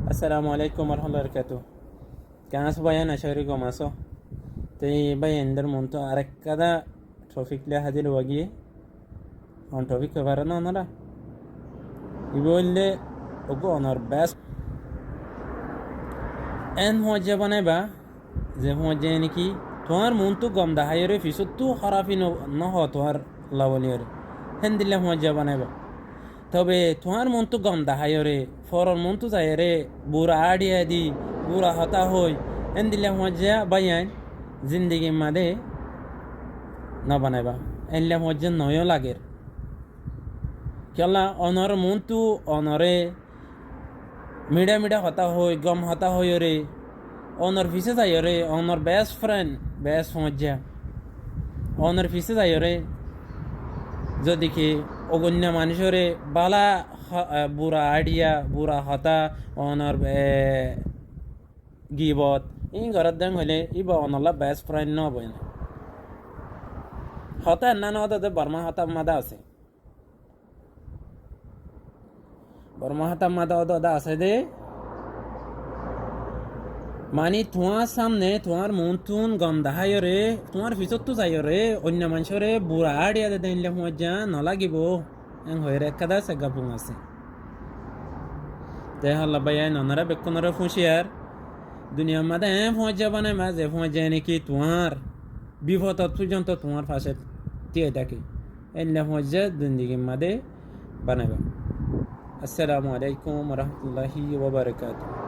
Assalamu alaikum warahmatullahi wabarakatuh. Kan aso bayan ashari ko maso. Te bayan der monto arek kada traffic le hadir wagi on traffic ke varana onara. Ibolle ogo onor best en hoje baneba je hoje niki তোমার মন তো গম দাহাইরে ফিসত তো খারাপই ন হ তোমার লাবনিয়রে হেন্দিলে মজা বানাইবা তবে তোমার মন তো গম দাহাইরে ফরর মন তো যাইরে বুড়া আড়িয়া দি বুড়া হতা হই হেন্দিলে মজা বায়ান জিন্দগি মাদে ন বানাইবা এনলে মজা নয় লাগের কেলা অনর মন তো অনরে মিডা মিডা হতা হই গম হতা হই রে অনর ফিসে যাইরে অনর বেস্ট ফ্রেন্ড বেস্ট মজা অনর ফিসে যাইরে যদি কি অগণ্য মানুষরে বালা বুড়া আইডিয়া বুড়া হতা অনর গিবত এই ঘরের দেন হইলে ইবা অনলা বেস্ট ফ্রেন্ড ন বই না হতা না নদে বর্মা হতা মাদা আছে বর্মা হতা মাদা ওদা আছে দে মানে তোমার সামনে তোমার মন তুন গম দাহাই রে তোমার পিছত তো যাই রে অন্য মানুষরে বুড়া আড়িয়া দে দিলে মজা নলাগিব এং হয়ে রেখা সেগাপুং আছে তে হল্লা বাইয়া ননারা বেকনরা ফুসিয়ার দুনিয়ার মাঝে মজা বানায় মাঝে মজা নাকি তোমার বিপদ পর্যন্ত তোমার পাশে দিয়ে থাকে এলে মজা জিন্দিগির মাঝে বানাবা। আসসালামু আলাইকুম রহমতুল্লাহি ওয়া বারাকাতুহু।